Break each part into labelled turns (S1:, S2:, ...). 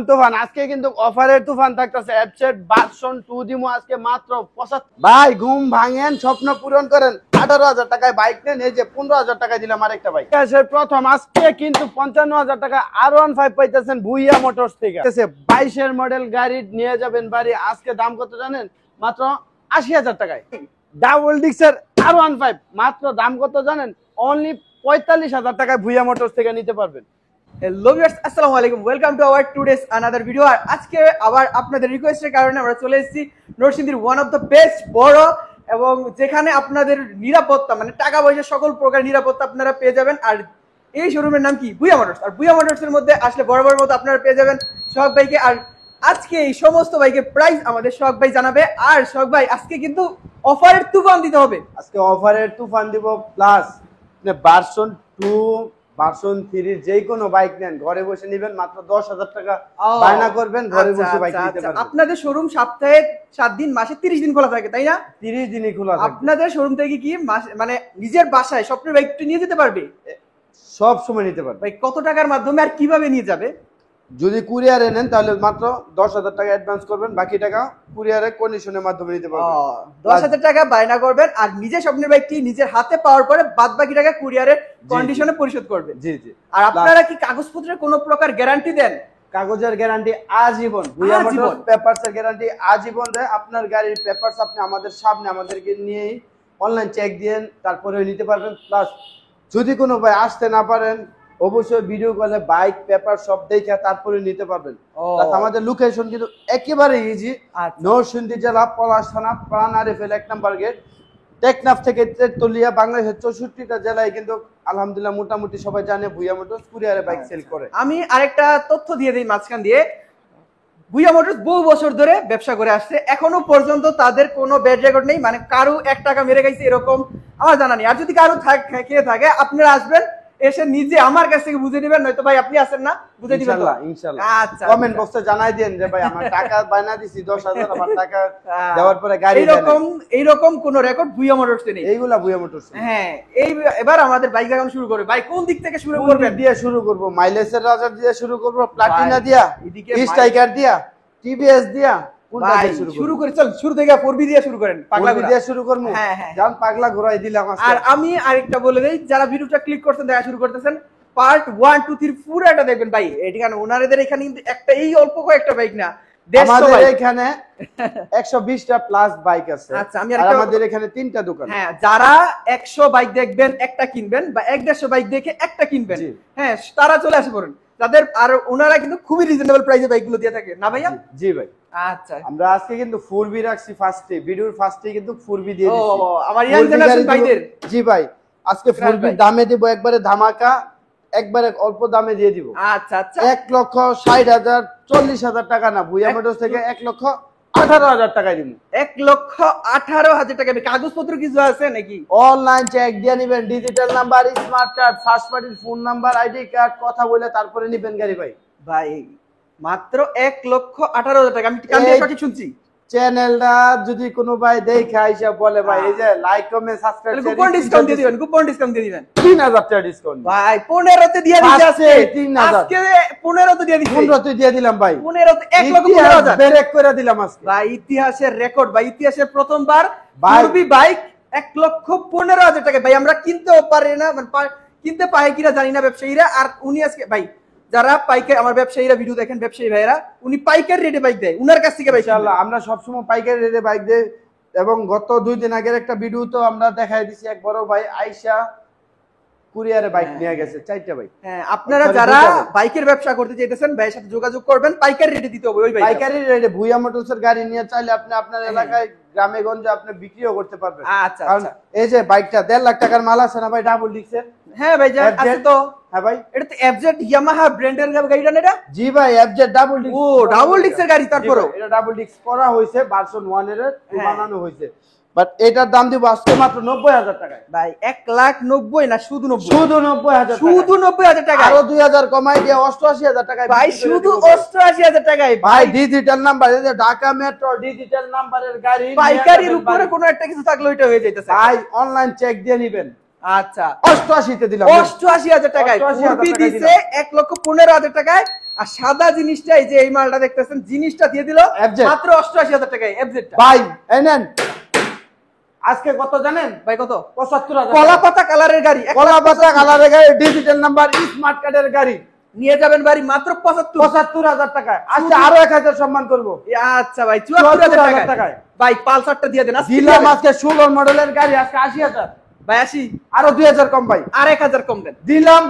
S1: তুফান আজকে কিন্তু অফারের তুফান থাকতেছে। অ্যাপসেট ভার্সন 2 দিমু আজকে মাত্র 75। ভাই ঘুম ভাঙেন, স্বপ্ন পূরণ করেন। 18,000 টাকায় বাইক নেন, এই যে 15,000 টাকা দিলাম আরেকটা বাইক। ক্যাশের প্রথম আজকে কিন্তু 55,000 টাকা R15 পাইতেছেন ভুইয়া মোটরস থেকে। 22 এর মডেল গাড়ি নিয়ে যাবেন বাড়ি। আজকে দাম কত জানেন? মাত্র 80,000 টাকায়। ডাবল ডিক্সের R15 মাত্র দাম কত জানেন? অনলি 45,000 টাকায় ভুইয়া মোটরস থেকে নিতে পারবেন।
S2: হ্যালো ভিউয়ার্স, আসসালামু আলাইকুম। Welcome to our today's another video. আর আজকে আবার আপনাদের রিকোয়েস্টের কারণে আমরা চলে এসেছি নরসিংদীর ওয়ান অফ দ্য বেস্ট বড় এবং যেখানে আপনাদের নিরাপত্তা মানে টাকা পয়সা সকল প্রকার নিরাপত্তা আপনারা পেয়ে যাবেন। আর এই শোরুমের নাম কি? ভুইয়া মোটরস। আর ভুইয়া মোটরসের মধ্যে আসলে বড় বড় মতো আপনারা পেয়ে যাবেন সোহাগ ভাইকে। আর আজকে এই সমস্ত বাইকের প্রাইস আমাদের সোহাগ ভাই জানাবে। আর সোহাগ ভাই আজকে কিন্তু অফারের তুফান দিতে হবে।
S1: আজকে অফারের তুফান দিব, প্লাস ভার্সন 2 ভার্সন 3 যে কোনো বাইক নেন ঘরে বসে নেবেন, মাত্র 10,000 টাকা বায়না করবেন, ঘরে বসে বাইক নিতে পারবেন।
S2: আপনাদের শোরুম সপ্তাহে 7 দিন মাসে 30 দিন খোলা থাকে, তাই না?
S1: 30 দিনই খোলা থাকে।
S2: আপনাদের শোরুম থেকে কি মানে নিজের বাসায় স্বপ্নের বাইকটা নিয়ে যেতে পারবে?
S1: সব সময় নিতে পারবে।
S2: ভাই কত টাকার মাধ্যমে আর কিভাবে নিয়ে যাবে?
S1: যদি কুরিয়ারে নেন তাহলে মাত্র 10,000 টাকা অ্যাডভান্স করবেন, বাকি টাকা কুরিয়ারে কন্ডিশনের মাধ্যমে নিতে পারবেন।
S2: 10,000 টাকা বায়না করবেন আর নিজের স্বপ্নের বাইকটি নিজের হাতে পাওয়ার পরে বাদ বাকি টাকা কুরিয়ারের কন্ডিশনে পরিশোধ করবেন।
S1: জি জি।
S2: আর আপনারা কি কাগজপত্রের কোনো প্রকার গ্যারান্টি দেন?
S1: কাগজের গ্যারান্টি আজীবন। ভুইয়া মোটরস পেপারসের গ্যারান্টি আজীবন দেয়। আপনার গাড়ির পেপারস আপনি আমাদের সামনে আমাদেরকে নিয়েই অনলাইন চেক দিয়ে তারপরে নিতে পারবেন। প্লাস যদি কোনো ভাই আসতে না পারেন অবশ্যই ভিডিও কলে বাইক পেপার সব দেখে তারপরে নিতে পারবেন। আমাদের লোকেশন কিন্তু একেবারে ইজি। নরসিংদী জেলা পলাশ থানা প্রাণ আরিফেল 1 নম্বর গেট। টেকনাফ থেকে তেতুলিয়া, বাংলাদেশের 64টা জেলায় কিন্তু আলহামদুলিল্লাহ মোটামুটি সবাই জানে ভুইয়া মোটরস কুরিয়ারে বাইক সেল করে।
S2: আমি আরেকটা তথ্য দিয়ে দিই মাঝখান দিয়ে। ভুইয়া মোটরস বহু বছর ধরে ব্যবসা করে আসছে, এখনো পর্যন্ত তাদের কোনো ব্যাড রেকর্ড নেই। মানে কারো 1 টাকা মেরে গেছে এরকম আমার জানা নেই। আর যদি কারো খেয়ে থাকে আপনারা আসবেন, এসে নিজে আমার কাছ থেকে বুঝে নেবেন, নয়তো ভাই আপনি আছেন না বুঝে দিবেন তো
S1: ইনশাআল্লাহ।
S2: আচ্ছা,
S1: কমেন্ট বক্সে জানাই দেন যে ভাই আমার টাকা বায়না দিছি 10,000, আমার টাকা দেওয়ার পরে গাড়ি
S2: এইরকম কোন রেকর্ড ভুইয়া মোটরসে নেই।
S1: এইগুলা ভুইয়া মোটরস।
S2: হ্যাঁ, এবার আমাদের বাইক দেখানো শুরু করবে। ভাই কোন দিক থেকে শুরু করবেন?
S1: দিয়ে শুরু করব, মাইলেজের রাজা দিয়ে শুরু করব, প্লাটিনা দিয়া, স্ট্রাইকার দিয়া, টিভিএস দিয়া, কোনটা দিয়ে
S2: শুরু করে চল শুরু থেকে 4B দিয়ে শুরু করেন। পাগলা
S1: দিয়ে শুরু করব। হ্যাঁ জান পাগলা ঘোরাই দিলাম আজকে।
S2: আর আমি আরেকটা বলে দেই, যারা ভিডিওটা ক্লিক করছেন দেখা শুরু করতেছেন, পার্ট 1 2 3 পুরোটা দেখবেন ভাই। এখানে ওনাদের এখানে কিন্তু একটা এই অল্প কয়েকটা বাইক না,
S1: আমাদের এখানে 120টা প্লাস বাইক আছে।
S2: আচ্ছা,
S1: আমাদের এখানে 3টা দোকান।
S2: হ্যাঁ, যারা 100 বাইক দেখবেন একটা কিনবেন, বা 150 বাইক দেখে একটা কিনবেন, হ্যাঁ তারা চলে আসে পড়েন তাদের। আর ওনারা কিন্তু খুবই রিজনেবল প্রাইসে বাইকগুলো দিয়ে থাকে না ভাইয়া?
S1: জি ভাই।
S2: আচ্ছা,
S1: আমরা আজকে কিন্তু 4B রাখছি ফার্স্টে, ভিডিওর ফার্স্টে কিন্তু 4B দিয়ে দিচ্ছি।
S2: আমার ইয়াং জেনারেশন ভাইদের।
S1: জি ভাই, আজকে 4B দামে দেব, একবারে ধামাকা, একবারে অল্প দামে দিয়ে দিব।
S2: আচ্ছা আচ্ছা,
S1: 1,60,000 40,000 টাকা না, ভুইয়া মোটরস থেকে 1,18,000 টাকা দিব।
S2: 1,18,000 টাকা। কাগজপত্র কিছু আছে নাকি?
S1: অনলাইন চেক দিয়ে নিবেন, digital number, smart card, first পার্টির ফোন নাম্বার, আইডি কার্ড, কথা বলে তারপরে নিবেন গাড়ি ভাই।
S2: ভাই মাত্র 1,18,000 টাকা। আমি কান দিয়ে সঠিক শুনছি?
S1: চ্যানেলটা যদি কোনো ভাই দেখে আইসা বলে ভাই এই যে like comment subscribe,
S2: coupon discount দিয়ে দিবেন, কুপন ডিসকাউন্ট দিয়ে দিবেন।
S1: 3,000 টাকা ডিসকাউন্ট
S2: ভাই। 15 তে দিয়ে দিছি আজকে।
S1: 3,000
S2: আজকে 15 তে দিয়ে দিছি।
S1: 15 তে দিয়ে দিলাম ভাই।
S2: 15 তে 1,15,000
S1: ব্রেক করে দিলাম আজকে
S2: ভাই। ইতিহাসের রেকর্ড ভাই, ইতিহাসের প্রথমবার পূর্বী বাইক 1,15,000 টাকা। ভাই আমরা কিনতেও পারি না, মানে কিনতে পায় কিনা জানি না ব্যবসায়ীরা। আর উনি আজকে ভাই যারা পাইকারি, আমার ব্যবসায়ীরা ভিডিও দেখেন, ব্যবসায়ী ভাইরা, উনি পাইকারি রেটে বাইক দেয়, উনার কাছ থেকে।
S1: ইনশাআল্লাহ আমরা সবসময় পাইকারি রেটে বাইক দেই। এবং গত 2 দিন আগের একটা ভিডিও তো আমরা দেখাই দিছি, এক বড় ভাই আইসা কুরিয়ারে বাইক নিয়ে গেছে 4টা বাইক।
S2: হ্যাঁ, আপনারা যারা বাইকের ব্যবসা করতে চাইতেছেন ভাইয়ের সাথে যোগাযোগ করবেন, পাইকারি রেটে দিতে হবে ওই ভাই।
S1: পাইকারি রেটে ভুইয়া মোটরসের গাড়ি নিয়ে চাইলে আপনি আপনার এলাকায় গ্রামে গঞ্জে আপনি বিক্রিও করতে পারবেন।
S2: আচ্ছা আচ্ছা।
S1: এই যে বাইকটা 1.5 লাখ টাকার মাল আছে না ভাই, ডাবল ডিক্সের।
S2: হ্যাঁ ভাই আছে তো।
S1: হ্যাঁ ভাই,
S2: এটা তো এফজেড ইয়ামাহা ব্র্যান্ডের গাড়িটা না এটা?
S1: জি ভাই, এফজেড ডাবল ডিক্স।
S2: ও ডাবল ডিক্সের গাড়ি। তারপরও
S1: এটা ডাবল ডিক্স করা হয়েছে, ভার্সন 1 এর বানানো হয়েছে। বাট এটার দাম দিব আজকে মাত্র 90,000 টাকায়
S2: ভাই। 1,90,000 না, শুধু 90?
S1: শুধু 90,000,
S2: শুধু 90,000 টাকা।
S1: আরো 2,000 কমাই দিয়ে 88,000 টাকায়
S2: ভাই। শুধু 88,000 টাকায়
S1: ভাই। ডিজিটাল নাম্বার, এই যে ঢাকা মেট্রো ডিজিটাল নাম্বারের গাড়ি,
S2: পাইকারির উপরে কোনো একটা কিছু থাকলে ওইটা হয়ে যাইতেছে
S1: ভাই। অনলাইন চেক দিয়ে নিবেন।
S2: আচ্ছা,
S1: 88 তে দিলাম।
S2: 88,000 টাকায় 4B দিছে 1,15,000 টাকায়। আর সাদা জিনিসটা এই যে এই মালটা দেখতেছেন জিনিসটা দিয়ে দিল
S1: FZ
S2: মাত্র 88,000 টাকায় এফজেডটা।
S1: ভাই এই নেন আজকে কত জানেন
S2: ভাই কত?
S1: 75,000
S2: কলা পাতা কালারের গাড়ি,
S1: কলা পাতা কালারের গাড়ি, ডিজিটাল নাম্বার, স্মার্ট কার্ডের গাড়ি
S2: নিয়ে যাবেন বাড়ি মাত্র
S1: 75,000 টাকায়। আজকে আরো 1,000 সম্মান করবো।
S2: আচ্ছা ভাই 74,000
S1: টাকায়
S2: টাকায় ভাই পালসারটা দিয়ে দেন আজকে
S1: দিলাম। আজকে 16 মডেলের গাড়ি আজকে 80,000,
S2: ভাই 80
S1: আরো 2,000 কম ভাই।
S2: আর 1,000 কম দেন।
S1: দিলাম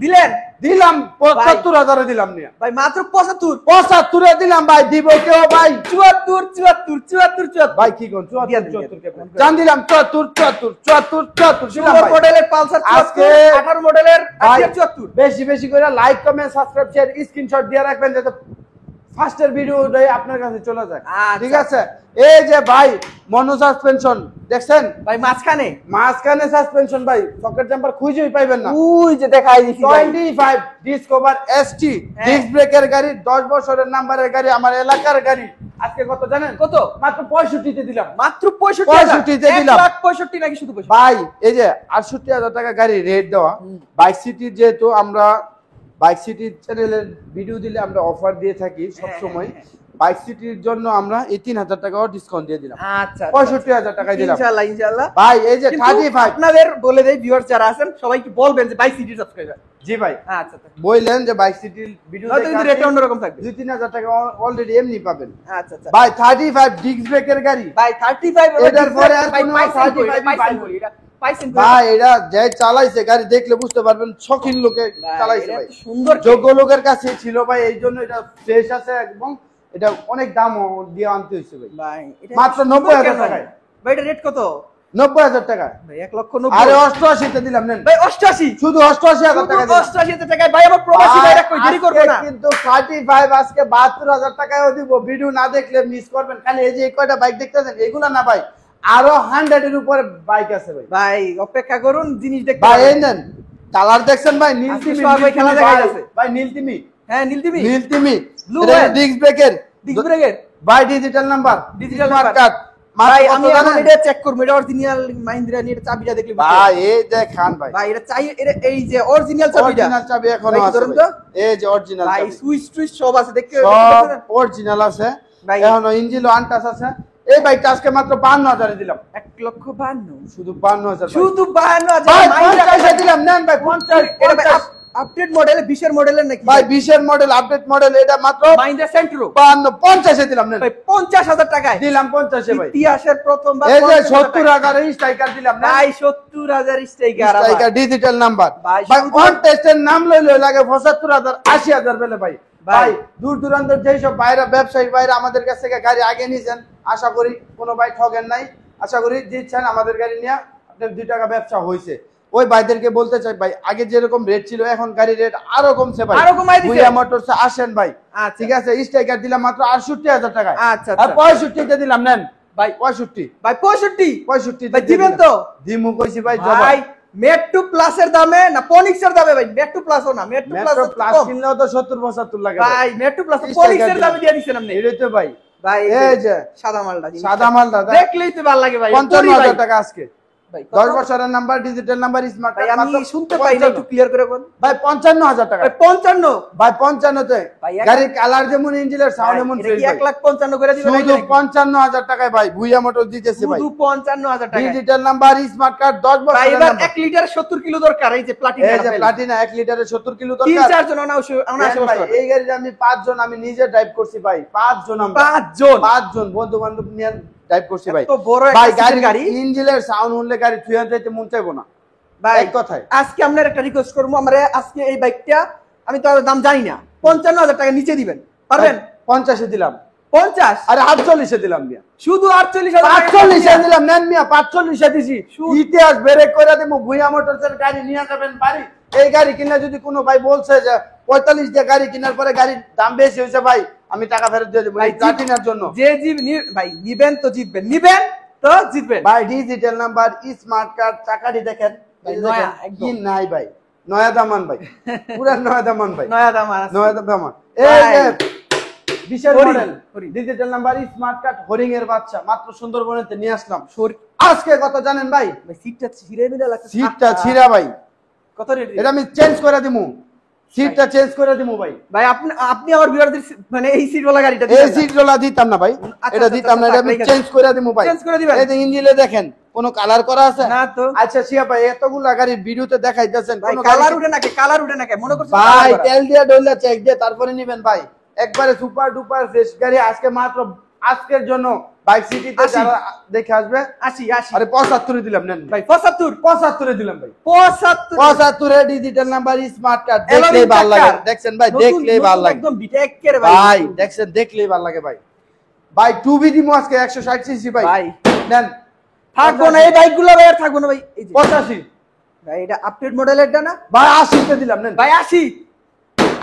S2: দিলেন
S1: 75,000 দিলাম নিয়ে
S2: ভাই মাত্র 75
S1: 75 এ দিলাম ভাই। দিব কেউ ভাই
S2: 74
S1: ভাই কি কোন
S2: দিয়া
S1: 74
S2: দেন,
S1: 74 কে জান দিলাম 74 দিলাম
S2: সুপার
S1: ভাই।
S2: মডেলের পালসার
S1: আজকে
S2: 18 মডেলের
S1: ভাই
S2: 74
S1: বেশি বেশি করে like comment subscribe share screenshot দিয়ে রাখবেন যাতে ফার্স্টের ভিডিওটাই আপনার কাছে চলে যায়।
S2: আচ্ছা।
S1: ঠিক আছে। এই যে ভাই মনো সাসপেনশন দেখছেন
S2: ভাই
S1: মাঝখানে সাসপেনশন ভাই পকেট জাম্পার খুঁজেই পাইবেন না।
S2: ওই যে দেখাই দিছি ভাই
S1: 25 ডিসকভার এসটি
S2: হ্যাঁ।
S1: ডিস্ক ব্রেকের গাড়ি 10 বছরের নাম্বারের গাড়ি আমার এলাকার গাড়ি। আজকে কত জানেন?
S2: কত?
S1: মাত্র 65 তে দিলাম।
S2: মাত্র 65
S1: 65 তে দিলাম।
S2: 1,65,000 নাকি শুধু 65
S1: ভাই এই যে 68,000 টাকা গাড়ি রেট দেওয়া বাইক সিটি, যেহেতু আমরা বাইক সিটি চ্যানেলের ভিডিও দিলে আমরা অফার দিয়ে থাকি সব সময়। বাইক সিটির জন্য আমরা এই 3,000 টাকাও ডিসকাউন্ট দিয়ে দিলাম।
S2: আচ্ছা
S1: 65,000 টাকা দিলাম
S2: ইনশাআল্লাহ।
S1: ভাই। এই যে
S2: কিন্তু
S1: 35
S2: আপনাদের বলে দেই ভিউয়ার যারা আছেন সবাই একটু বলবেন যে বাইক সিটি সাবস্ক্রাইবার।
S1: জি ভাই
S2: আচ্ছা আচ্ছা
S1: বললেন যে বাইক সিটির ভিডিও
S2: হয়তো কিন্তু রেট অন্যরকম থাকবে।
S1: 2-3,000 টাকা অলরেডি এমনি পাবেন।
S2: আচ্ছা আচ্ছা
S1: ভাই 35 ডিস্ক ব্রেকের গাড়ি
S2: ভাই 35
S1: এটার পরে আর কোনো 35
S2: পাইছেন
S1: ভাই এটা যে চালাইছে গাড়ি দেখলে বুঝতে পারবেন শখিন লোকে চালাইছে ভাই।
S2: সুন্দর
S1: যোগ্য লোকের কাছে ছিল ভাই, এই জন্য এটা ফ্রেশ আছে এবং এটা অনেক দাম দিয়ে আনতে হয়েছে ভাই।
S2: ভাই এটা
S1: মাত্র 90,000 টাকায়।
S2: ভাই এটা রেট কত?
S1: 90,000 টাকা।
S2: ভাই 1,90,000
S1: আরে 88 তে দিলাম নেন
S2: ভাই 88
S1: শুধু 88,000 টাকা দিলাম।
S2: 88 টাকায় ভাই আমার প্রবাসী ভাইরা কই দেরি করবে না।
S1: আজকে কিন্তু 35 আজকে 72,000 টাকায়ও দিব। ভিডিও না দেখলে মিস করবেন। খালি এই যে এই কয়টা বাইক দেখতেছেন এগুলা না ভাই, আরো 100 এর উপরে বাইক আছে ভাই।
S2: ভাই অপেক্ষা করুন জিনিস দেখতে
S1: ভাই
S2: পাবেন।
S1: এই নেন কালার দেখছেন ভাই, নীল
S2: আজকে
S1: তিমি
S2: সব ভাই খেলা দেখা যাচ্ছে।
S1: ভাই নীল তিমি
S2: হ্যাঁ নীলতিমি Blue
S1: এটা
S2: whale।
S1: ডিস্ক ব্রেকের
S2: ডিস্ক ব্রেকের
S1: ভাই digital number
S2: digital
S1: smart
S2: number.
S1: Card.
S2: ভাই আমি এখন এটা চেক করব, এটা অরিজিনাল মাহিন্দ্রা নিয়ে চাবিটা দেখলে বুঝতে
S1: ভাই এই দেখেন ভাই
S2: ভাই এটা চাই এটা এই যে অরিজিনাল চাবিটা
S1: অরিজিনাল চাবি এখনো
S2: ভাই,
S1: আছে
S2: ধরুন
S1: ভাই।
S2: তো।
S1: এই যে অরিজিনাল
S2: ভাই
S1: চাবি
S2: সুইচ টুইচ সব আছে দেখতে
S1: সব অরিজিনাল আছে
S2: ভাই।
S1: এখনো ইঞ্জিন আনটাচ আছে। এই বাইকটা আজকে মাত্র 52,000 এ দিলাম।
S2: 1,52,000
S1: শুধু 52,000
S2: শুধু 52,000
S1: ভাই
S2: মাহিন্দ্রা
S1: 50 এ দিলাম নেন ভাই 50
S2: এটা ভাই আপডেট মডেল 20 এর মডেলের নাকি
S1: ভাই 20 এর মডেল আপডেট মডেল এটা মাত্র
S2: মাহিন্দ্রা সেন্ট্রো
S1: 50 এ দিলাম নেন
S2: ভাই 50,000 টাকায়
S1: দিলাম 50 এ ভাই।
S2: ইতিহাসের প্রথমবার
S1: এই যে
S2: 50,000 টাকায়।
S1: 70,000 এর স্ট্রাইকার দিলাম না
S2: ভাই 70,000 স্ট্রাইকার
S1: স্ট্রাইকার ডিজিটাল নাম্বার
S2: ভাই,
S1: ভাই
S2: শুধু-
S1: অন টেস্টের নাম লইলে লাগে 75,000 80,000 বেলে ভাই।
S2: ভাই।
S1: ভাই দূর দূরান্তের যেই সব বাইরে ব্যবসায়ী বাইরে আমাদের কাছ থেকে গাড়ি আগে নিয়েছেন, আশা করি কোনো ভাই ঠকেন নাই। আশা করি দিচ্ছেন আমাদের গাড়ি নিয়ে আপনার 2 টাকা ব্যবসা হইছে। ওই ভাইদেরকে বলতে চাই ভাই আগে যেরকম রেট ছিল এখন গাড়ি রেট আরো কমছে ভাই।
S2: আরো কমাই দিছে।
S1: ভুইয়া মোটরসে আসেন ভাই।
S2: আচ্ছা।
S1: ঠিক আছে স্ট্রাইকার দিলাম মাত্র 68,000 টাকায়।
S2: আচ্ছা,
S1: আর
S2: আচ্ছা।
S1: 65 তে দিলাম নেন
S2: ভাই
S1: 65
S2: ভাই 65
S1: তে
S2: ভাই দিবেন তো?
S1: দিমু কইছি ভাই
S2: ভাই
S1: জবাই।
S2: মেট্রো প্লাসের দামে না পনিক্সের দামে ভাই মেট্রো প্লাসও না মেট্রো
S1: মেট্রো
S2: প্লাস
S1: প্লাস কিনলেও তো 70-75 লাগে
S2: ভাই মেট্রো প্লাস
S1: স্ট্রাইকার
S2: পনিক্সের
S1: দিলাম।
S2: দামে দিয়ে দিছেন আপনি
S1: এটাই তো ভাই
S2: ভাই
S1: এই যে
S2: সাদা মালটা
S1: সাদা মালটা
S2: দেখলেই তো ভালো লাগে ভাই
S1: 55,000 টাকা আজকে
S2: ভাই
S1: 10 বছরের নাম্বার ডিজিটাল নাম্বার স্মার্ট
S2: ভাই আমি শুনতে পাই না একটু ক্লিয়ার করে বল
S1: ভাই 55,000 টাকা
S2: ভাই 55
S1: ভাই 55 তে
S2: ভাই,
S1: গাড়ির কালার যেমন ইঞ্জিনের সাউন্ড এমন
S2: এটা
S1: ফ্রেশ
S2: কি
S1: ভাই
S2: 1,55,000 করে দিবেন
S1: শুধু 55,000 টাকায় ভাই ভুইয়া মোটর দিতেছে ভাই
S2: শুধু 55,000 টাকা
S1: ডিজিটাল নাম্বার স্মার্ট কার্ড 10
S2: ভাই
S1: বছরের
S2: এবার
S1: নাম্বার
S2: 1 লিটার 70 কিলো দরকার এই যে প্লাটিনা
S1: এই যে প্লাটিনা 1 লিটারে 70 কিলো
S2: তিন
S1: দরকার
S2: চার জন অনায়াসে
S1: ভাই এই গাড়িতে আমি 5 জন আমি নিজে ড্রাইভ করছি ভাই 5 জন আমরা
S2: 5 জন
S1: 5 জন বন্ধু বান্ধব নিয়ে ড্রাইভ করছি ভাই
S2: এত বড়
S1: ভাই
S2: একটা
S1: গাড়ি
S2: গাড়ি
S1: ইঞ্জিনের সাউন্ড শুনলে গাড়ি থুয়া যাইতে মন চাইবো না
S2: ভাই
S1: এক কথায়
S2: আজকে আপনার একটা রিকোয়েস্ট করবো আমরা আজকে এই বাইকটা আমি তো দাম জানি না 55,000 টাকা নিচে দিবেন পারবেন
S1: 50 এ দিলাম
S2: 50
S1: আরে 48 এ দিলাম মিয়া
S2: শুধু 48,000 টাকা
S1: 45 এ দিলাম নেন মিয়া 45 এ দিছি
S2: শুধু-
S1: ইতিহাস ব্রেক করে দেবো ভুইয়া মোটরসের গাড়ি নিয়ে যাবেন বাড়ি। এই গাড়ি কিনা যদি কোনো ভাই বলছে যে 45 দিয়ে গাড়ি কেনার পরে গাড়ির দাম বেশি হয়েছে ভাই আমি টাকা ফেরত দিয়ে দেবো
S2: ভাই,
S1: এই প্লাটিনার জন্য।
S2: যে ভাই নিবেন তো জিতবেন নিবেন তো জিতবেন
S1: ভাই ডিজিটাল নাম্বার স্মার্ট কার্ড চাকাটি দেখেন
S2: ভাই,
S1: এই যে
S2: নয়া,
S1: দেখেন,
S2: একদম।
S1: কি নাই ভাই নয়া দামান ভাই পুরা নয়া দামান ভাই
S2: নয়া দাম আর আছে।
S1: নয়া দামান এই
S2: ভাই।
S1: যে বিশেষ
S2: হরিণ,
S1: মডেল
S2: হরিণ।
S1: ডিজিটাল নাম্বার স্মার্ট কার্ড হরিং এর বাচ্চা মাত্র সুন্দরবনেতে নিয়ে আসলাম।
S2: সরি
S1: আজকে কত জানেন ভাই?
S2: ভাই সিটটা ছিঁড়ে নিলে লাগছে
S1: সিটটা ছিঁড়া ভাই
S2: কত রেট
S1: এটা আমি চেঞ্জ করে দিমু সিটটা চেঞ্জ করে দিমু ভাই।
S2: ভাই আপনি আপনি আমার ভিউয়ারদের মানে এই সিটওয়ালা গাড়িটা
S1: এই সিটগুলা দিতাম না ভাই, এটা দিতাম না, এটা আমি চেঞ্জ করে দিমু ভাই।
S2: চেঞ্জ করে দিবেন?
S1: এই যে ইঞ্জিনে দেখেন কোন কালার করা আছে
S2: না তো।
S1: আচ্ছা শিয়া ভাই, এতগুলা গাড়ির ভিডিওতে দেখাইতেছেন
S2: ভাই
S1: কোন
S2: কালার উঠে নাকি, কালার উঠে নাকি মনে করছেন
S1: ভাই? তেল দিয়ে ডইলা চেক দিয়ে তারপরে নিবেন ভাই। একবারে সুপার ডুপার ফ্রেশ গাড়ি আজকে মাত্র আজকের জন্য বাইক সিটিতে যারা দেখে আসবে
S2: 80 80
S1: আরে 75 দিলাম নেন
S2: ভাই 75
S1: 75 দিলাম ভাই।
S2: 75
S1: 75 এর ডিজিটাল নাম্বার স্মার্ট কার্ড দেখলেই ভালো লাগে। দেখছেন ভাই, দেখলেই ভালো লাগে
S2: একদম বিটেক এর
S1: ভাই। দেখছেন দেখলেই ভালো লাগে ভাই। ভাই 2B দিমু আজকে 160 সিসি ভাই।
S2: ভাই
S1: নেন
S2: থাকবো না এই বাইকগুলো ভাই, আর থাকবো না ভাই। এই যে
S1: 85
S2: ভাই এটা আপডেট মডেলেরটা না
S1: ভাই, 80 তে দিলাম নেন
S2: ভাই, 80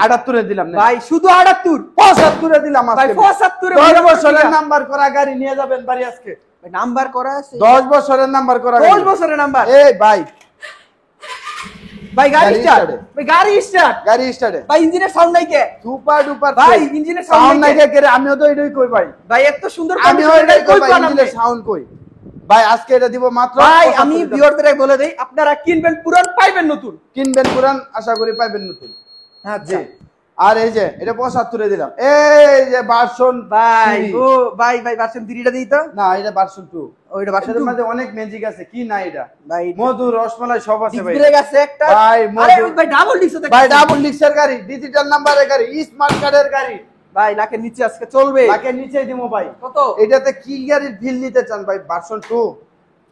S1: 78 এ দিলাম নেন
S2: ভাই, শুধু 78
S1: 75 এ দিলাম
S2: ভাই,
S1: আজকে
S2: 75
S1: 10 বছরের নাম্বার করা গাড়ি নিয়ে যাবেন বাড়ি আজকে।
S2: ভাই নাম্বার করা আছে
S1: 10 বছরের নাম্বার করা
S2: 10 বছরের নাম্বার।
S1: এই ভাই
S2: ভাই গাড়ি
S1: গাড়ি
S2: স্টার্ট,
S1: start।
S2: ভাই গাড়ি স্টার্ট,
S1: গাড়ি স্টার্টে
S2: ভাই ইঞ্জিনের সাউন্ড নাই কে
S1: সুপার ডুপার
S2: ভাই, ইঞ্জিনের sound
S1: সাউন্ড
S2: নাই
S1: নাই কে? আমিও তো এটাই কই ভাই,
S2: ভাই এত সুন্দর
S1: আমিও
S2: condition
S1: এটাই
S2: এর
S1: কই
S2: কই
S1: ভাই,
S2: পান আপনি?
S1: ইঞ্জিনের সাউন্ড কই ভাই? আজকে এটা দিব মাত্র
S2: ভাই
S1: 75
S2: আমি
S1: টাকা।
S2: ভিউয়ারদের বলে দেই, আপনারা কিনবেন পুরান পাইবেন নতুন।
S1: কিনবেন পুরান, আশা করি পাইবেন নতুন।
S2: আচ্ছা
S1: জি। আর এই যে এটা 75 এ দিলাম। এই যে ভার্সন
S2: ভাই ও ভাই ভাই ভার্সন 3টা দিই তো।
S1: না, এটা ভার্সন 2।
S2: ওইটা ভার্সন
S1: এটার মধ্যে অনেক ম্যাজিক আছে, কি না এটা
S2: ভাই
S1: মধু রসমালাই সব আছে ভাই।
S2: ব্রেক আছে একটা
S1: ভাই,
S2: আরে
S1: মধু-
S2: ভাই ডাবল ডিস্ক আছে
S1: ভাই ডাবল ডিক্সের গাড়ি, ডিজিটাল নাম্বারের গাড়ি, স্মার্ট কার্ডের গাড়ি
S2: ভাই লাখের নিচে আজকে চলবে।
S1: তাকে নিচে দিমু ভাই।
S2: কত?
S1: এটাতে কি গাড়ির ফিল নিতে চান ভাই? ভার্সন 2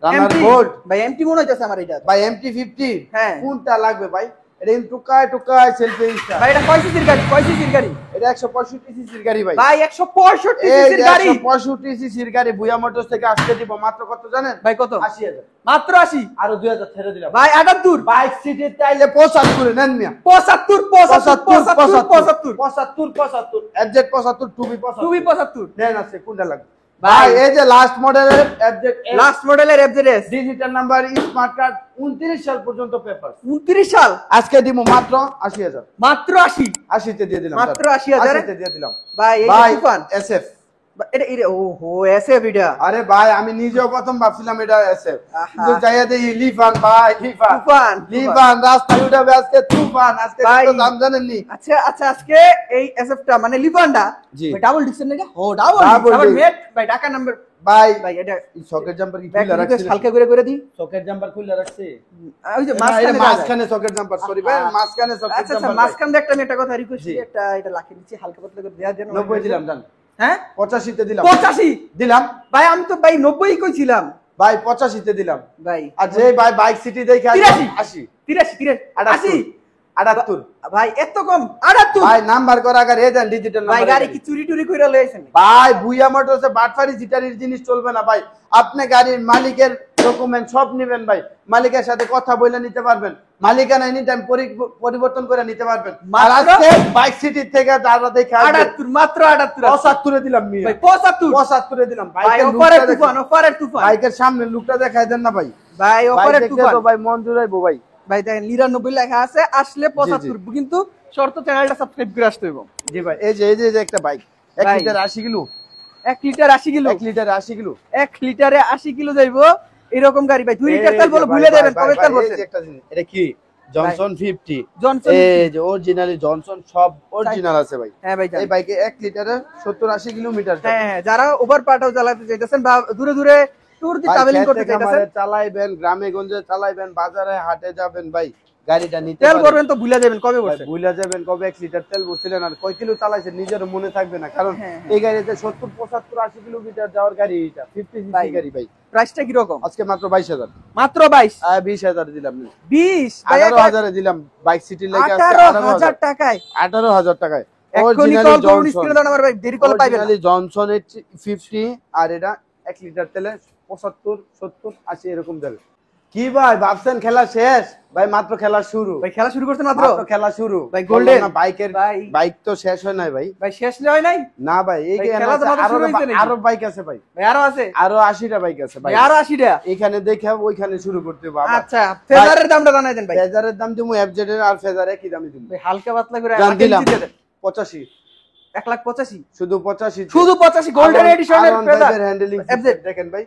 S1: রানার
S2: MT
S1: গোল্ড
S2: ভাই এমটি মনে হইতাছে আমার এটা।
S1: ভাই, MT50
S2: হ্যাঁ।
S1: কোনটা লাগবে ভাই? এটা কিন্তু টুকায় টুকায় সেলফি স্টার।
S2: ভাই এটা কয় সিসির গাড়ি, কয় সিসির গাড়ি?
S1: এটা 165 সিসির গাড়ি ভাই।
S2: ভাই 165
S1: এই
S2: সিসির গাড়ি
S1: 165 সিসির গাড়ি বুয়া মোটরস থেকে আজকে দিব মাত্র কত জানেন
S2: ভাই কত?
S1: 80,000।
S2: মাত্র 80
S1: আরো 2000 ছেড়ে দিলাম
S2: ভাই 78
S1: বাইক সিটি চাইলে 75 নেন মিয়া।
S2: 75 75 75
S1: 75 FZ 75 2B 75
S2: 75
S1: নেন আছে কোনটা লাগবে
S2: ভাই।
S1: ভাই? এই যে লাস্ট মডেলের FZ
S2: লাস্ট মডেলের FZS
S1: digital number smart card 29 সাল পর্যন্ত পেপার
S2: 29 সাল
S1: আজকে দিব মাত্র 80,000।
S2: মাত্র 80
S1: 80 তে দিয়ে দিলাম
S2: মাত্র
S1: স্যার।
S2: 80,000
S1: 80 তে দিয়ে দিলাম
S2: ভাই এই
S1: ভাই।
S2: তুফান
S1: SF
S2: এটা এটা ওহো এসএফ এটা
S1: আরে ভাই, আমি নিজেও প্রথম ভাবছিলাম এটা SF,
S2: আহা।
S1: কিন্তু যাইয়া দেখি লিফান ভাই,
S2: তুফান,
S1: লিফান রাস্তায় উঠাবে আজকে তুফান। আজকে
S2: ভাই।
S1: তো দাম জানেননি
S2: আচ্ছা আচ্ছা আজকে এই এসএফটা মানে লিফান্ডা
S1: জি।
S2: ভাই ডাবল ডিক্স না এটা ও ডাবল
S1: Double
S2: আবার
S1: disc।
S2: মেট ভাই টাকা নাম্বার
S1: ভাই।
S2: ভাই এটা
S1: সকেট জাম্পার কি
S2: ব্যাক
S1: খুলে রাখছি?
S2: হালকা করে দিই
S1: সকেট জাম্পার খুলে রাখছি।
S2: ওই যে
S1: না,
S2: মাঝখানে
S1: এটা
S2: দেওয়া যায়।
S1: মাঝখানে সকেট জাম্পার, সরি ভাই,
S2: আহা।
S1: মাঝখানে সকেট
S2: আচ্ছা আচ্ছা
S1: জাম্পার।
S2: মাঝখান দিয়ে একটা আমি একটা কথা রিকোয়েস্ট
S1: জি।
S2: করি, একটা এটা লাখের নিচে হালকা পাতলা করে দেওয়া দেন
S1: 90 দিলাম জান,
S2: হ্যাঁ
S1: 85 তে দিলাম
S2: 85
S1: দিলাম
S2: ভাই আমি তো ভাই 90 কইছিলাম
S1: ভাই, 85 তে দিলাম।
S2: ভাই
S1: আর যে ভাই বাইক সিটি দেখে
S2: 83
S1: 80
S2: 83
S1: 80
S2: 80
S1: 78
S2: ভাই এত কম 78
S1: ভাই নাম্বার করা গাড়ি এজেন ডিজিটাল
S2: ভাই
S1: নাম্বার
S2: গাড়ি কি চুরি টুরি কইরা লইছেন
S1: ভাই। বুইয়া মোটরসে বাটফারি জিটারির জিনিস চলবে না ভাই। আপনি গাড়ির মালিকের ডকুমেন্ট সব নেবেন ভাই, মালিকের সাথে কথা বলে নিতে পারবেন, মালিকানা এনি টাইম পরিবর্তন করে নিতে পারবেন। আর
S2: মাত্র?
S1: আজকে বাইক সিটি থেকে যারা দেখে আসবে
S2: 78 মাত্র 78
S1: 75 এ দিলাম মিয়া,
S2: ভাই 75
S1: 75 এ দিলাম।
S2: ভাই
S1: বাইকের
S2: অফারের
S1: লুকটা
S2: তুফান,
S1: দেখেন,
S2: অফারের তুফান
S1: বাইকের সামনে লুকটা দেখাই দেন না ভাই।
S2: ভাই
S1: বাইক
S2: অফারের
S1: দেখলে
S2: তুফান
S1: তো ভাই মন জুড়াইবো ভাই।
S2: ভাই দেখেন 99 লেখা আছে, আসলে 75 কিন্তু শর্ত চ্যানেলটা সাবস্ক্রাইব করে আসতে হবে।
S1: জি ভাই, এই যে একটা বাইক 1
S2: ভাই।
S1: Litre 80 kilo,
S2: 1 litre 80 kilo
S1: 1 litre 80 kilo
S2: 1 লিটারে 80 কিলো যাইবো এরকম গাড়ি ভাই 2 লিটার
S1: এই
S2: তেল
S1: যে
S2: বলে
S1: ভাই,
S2: ভুলে
S1: ভাই,
S2: দেবেন
S1: ভাই,
S2: কবে
S1: ভাই,
S2: তেল
S1: এই
S2: বলছেন
S1: যে একটা জিনিস, এটা কি জনসন 50
S2: জনসন
S1: এই যে অরিজিনালি জনসন সব অরিজিনাল আছে ভাই।
S2: হ্যাঁ ভাই
S1: এই বাইকে 1 লিটারে 70-80 কিলোমিটার
S2: হ্যাঁ হ্যাঁ যারা ওভার পাটাও চালাতে চাইতেছেন বা দূরে দূরে ট্যুর দি ট্রাভেলিং করতে চাইতেছেন,
S1: চালাইবেন, গ্রামে গঞ্জে চালাইবেন, বাজারে হাটে যাবেন ভাই, গাড়িটা নিতে
S2: তেল
S1: পারেন।
S2: করবেন তো ভুলে যাবেন কবে
S1: ভাই,
S2: বলছেন
S1: ভুলে যাবেন কবে 1 লিটার তেল বসছিলেন আর কয় কিলো চালাইছেন নিজের মনে থাকবে না, কারণ
S2: হ্যাঁ, হ্যাঁ।
S1: এই গাড়িতে 70-75-80 কিলোমিটার যাওয়ার গাড়ি, এটা 50
S2: ভাই।
S1: সিসি গাড়ি ভাই।
S2: প্রাইসটা কি রকম?
S1: আজকে মাত্র 22,000,
S2: মাত্র 22
S1: 20,000 দিলাম না,
S2: 20 ভাই
S1: 18,000 দিলাম বাইক সিটি লেগে আজকে
S2: 18,000 টাকায়
S1: 18,000 টাকায়।
S2: এখনি কল করুন স্ক্রিনে দাও আমার ভাই দেরি করলে পাইবেন না।
S1: অরিজিনালি জনসনের 50 আর এটা 1 লিটার তেলে 75-70-80 এরকম যাবে। কি ভাই ভাবছেন খেলা শেষ? ভাই মাত্র খেলা শুরু,
S2: ভাই খেলা শুরু করছেন মাত্র
S1: মাত্র খেলা শুরু
S2: ভাই, golden।
S1: না বাইকের
S2: ভাই।
S1: বাইক তো শেষ হয় নাই ভাই।
S2: ভাই শেষ হয় নাই
S1: না ভাই, এই
S2: ভাই,
S1: যে
S2: খেলা তো মাত্র শুরু হইছে নাকি?
S1: আরো বাইক আছে ভাই,
S2: ভাই আরো আছে
S1: আরো 80টা বাইক আছে ভাই।
S2: ভাই আরো 80 টাকা
S1: এখানে দেখে ওইখানে শুরু করতে হবে আবার।
S2: আচ্ছা ফেজারের দামটা জানাই দেন ভাই
S1: ফেজারের দাম দিমু এফজেড এর আর ফেজার একই দামই দিমু।
S2: ভাই হালকা পাতলা করে
S1: জান দিলাম
S2: 85 185
S1: শুধু 85
S2: শুধু 85 গোল্ডেন এডিশনের ফেজার
S1: হ্যান্ডেলিং
S2: FZ
S1: দেখেন ভাই,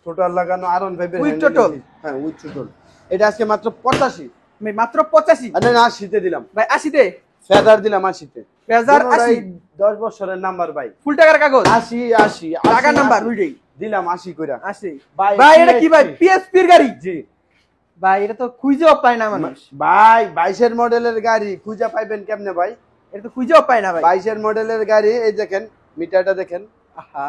S1: টোটাল লাগানো আরন ভাইবের
S2: With
S1: handling
S2: total?
S1: হ্যাঁ উইথ টোটাল। এটা আজকে মাত্র 85
S2: ভাই মাত্র 85
S1: আরে না 80 দিলাম
S2: ভাই 80 তে
S1: ফেদার দিলাম 80
S2: ফেজার 80
S1: 10 বছরের নাম্বার ভাই
S2: ফুল টাকার কাগজ
S1: 80
S2: টাকার নাম্বার দুইটাই
S1: দিলাম 80 কইরা
S2: 80
S1: ভাই,
S2: ভাই এটা কি ভাই পিএসপি এর গাড়ি
S1: জি
S2: ভাই এটা তো খুঁজেও পায় না মানুষ
S1: ভাই 22 এর মডেলের গাড়ি খুঁজে পাইবেন কেমনে ভাই
S2: এটা তো খুঁজেও পায় না ভাই
S1: 22 এর মডেলের গাড়ি এই দেখেন মিটারটা দেখেন
S2: আহা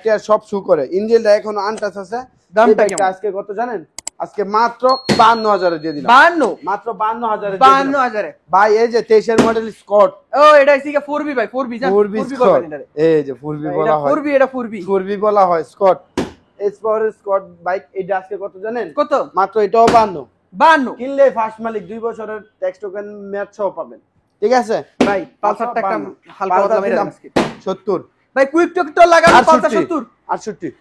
S1: টিয়ার সব শু করে ইঞ্জিনটা এখনো আনটাচ আছে
S2: দামটা
S1: এই বাইকটা
S2: কেমন?
S1: আজকে কত জানেন আজকে মাত্র 52000 এ দিয়ে দিলাম
S2: 52
S1: মাত্র 52000 এ দিয়ে দিলাম
S2: 52000 এ
S1: ভাই এই যে 23 এর মডেল স্কট
S2: ও এটা হচ্ছে 4B ভাই 4B জান
S1: 4B স্কট এই যে 4B বলা হয়
S2: 4B এটা 4B
S1: 4B বলা হয় স্কট স্কট বাইক এটা আজকে কত জানেন
S2: কত
S1: মাত্র এটাও 52
S2: 52
S1: কিনলে ফার্স্ট মালিক 2 বছরের ট্যাক্স টোকেন মেয়াদ সহ পাবেন ঠিক আছে
S2: ভাই পালসার টাকা হালকা বদলা মেরে
S1: দিলাম
S2: আজকে
S1: 70
S2: ভাই কুইক টক লাগানো পালসার 70
S1: 68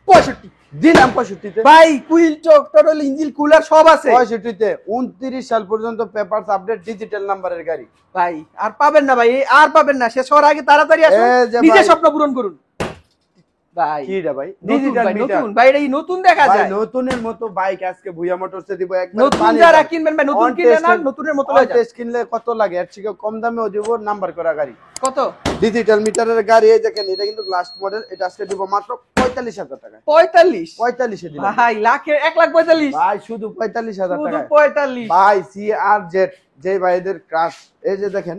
S2: 65
S1: দিলাম 65 তে
S2: ভাই কুইল টক টোটাল ইঞ্জিন কুলার সব আছে
S1: 65 তে 29 সাল পর্যন্ত পেপারস আপডেট ডিজিটাল নাম্বারের গাড়ি
S2: ভাই আর পাবেন না ভাই আর পাবেন না শেষ হওয়ার আগে তাড়াতাড়ি আসুন
S1: এই যে
S2: নিজে
S1: ভাই।
S2: স্বপ্ন পূরণ করুন ভাই
S1: কিটা ভাই
S2: ডিজিটাল
S1: ডিজিটাল মিটার
S2: নতুন ভাই এটা কি নতুন দেখা
S1: ভাই
S2: যায়
S1: নতুনের মতো বাইক আজকে ভুয়া মোটরসে দিব একবার
S2: নতুন যারা কিনবেন ভাই নতুন কিনলে না নতুনের মতো লয়ে যান
S1: টেস্ট কিনলে কত লাগে এর থেকে কম দামেও দিব নাম্বার করা গাড়ি
S2: কত
S1: ডিজিটাল মিটারের গাড়ি এই দেখেন এটা কিন্তু লাস্ট মডেল এটা আজকে দিব মাত্র 45000 টাকা
S2: 45
S1: 45 এ দিলাম
S2: ভাই লাখে 1,45,000
S1: ভাই শুধু 45000
S2: শুধু
S1: টাকা
S2: 45
S1: ভাই সিআরজেড যে ভাইদের ক্রাশ এই যে দেখেন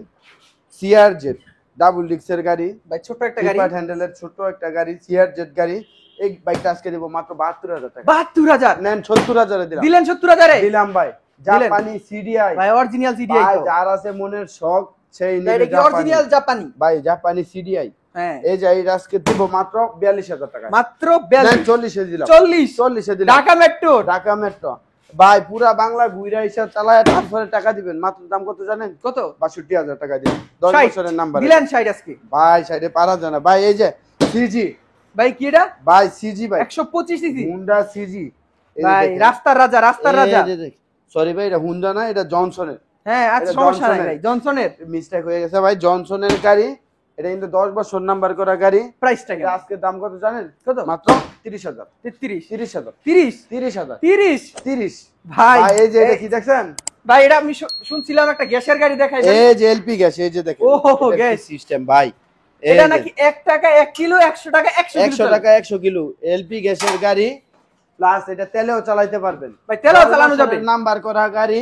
S1: সিআরজেড ডাবল ডিক্সের গাড়ি
S2: ভাই ছোট একটা গাড়ি
S1: কিপার হ্যান্ডেলের ছোট একটা গাড়ি সিআরজেড গাড়ি এই বাইকটা আজকে দিব মাত্র 72000 টাকা
S2: 72000
S1: নেন 70000 এ দিলাম
S2: দিলেন 70000 এ
S1: দিলাম ভাই জাপানি সিডিআই
S2: ভাই অরিজিনাল সিডিআই
S1: ভাই
S2: তো
S1: যার আছে মনের শখ সেই
S2: ভাই,
S1: নিবে
S2: এটা কি অরিজিনাল জাপানি
S1: ভাই জাপানি সিডিআই
S2: হ্যাঁ
S1: এই যে এই আজকে দিব মাত্র 42000 টাকা
S2: মাত্র
S1: নেন
S2: 42
S1: 40 এ দিলাম
S2: 40
S1: 40 এ দিলাম
S2: ঢাকা মেট্রো
S1: ঢাকা মেট্রো ভাই পুরা বাংলা ঘুরে হিসাব চালায় তারপরে টাকা দিবেন মাত্র দাম কত জানেন
S2: কত
S1: 62000 টাকা দিবেন 10
S2: 60
S1: বছরের নাম্বার
S2: দিলেন 60 আজকে
S1: ভাই সাইডে পারা যায় না ভাই এই যে সিজি
S2: ভাই কি এটা
S1: ভাই সিজি ভাই
S2: 125 সিসি
S1: হুন্ডা সিজি
S2: ভাই রাস্তার রাজা
S1: সরি ভাই এটা হুন্ডা না এটা জনসনের
S2: হ্যাঁ আচ্ছা
S1: এটা
S2: সমস্যা নাই
S1: জনসনের।
S2: ভাই জনসনের
S1: মিস্টেক হয়ে গেছে ভাই জনসনের গাড়ি এটা কিন্তু 10 বছর নাম্বার করা গাড়ি
S2: প্রাইসটা
S1: এটা
S2: কেমন
S1: আজকে দাম কত জানেন
S2: কত
S1: মাত্র 30000
S2: 33
S1: 30000
S2: 30
S1: 30000
S2: 30
S1: 30
S2: ভাই
S1: ভাই এই যে এটা কি দেখছেন
S2: ভাই এটা আমি শুনছিলাম একটা গ্যাসের গাড়ি দেখাইবেন
S1: এই যে এলপি গ্যাস এই যে দেখেন
S2: ওহো, গ্যাস।
S1: সিস্টেম ভাই এই
S2: এটা
S1: যে,
S2: নাকি 1 টাকা 1 কিলো 100 টাকা 100 কিলো
S1: 100 টাকা 100 কিলো এলপি গ্যাসের গাড়ি প্লাস এটা তেলেও চালাতে পারবেন
S2: ভাই তেলেও চালানো যাবে
S1: নাম্বার করা গাড়ি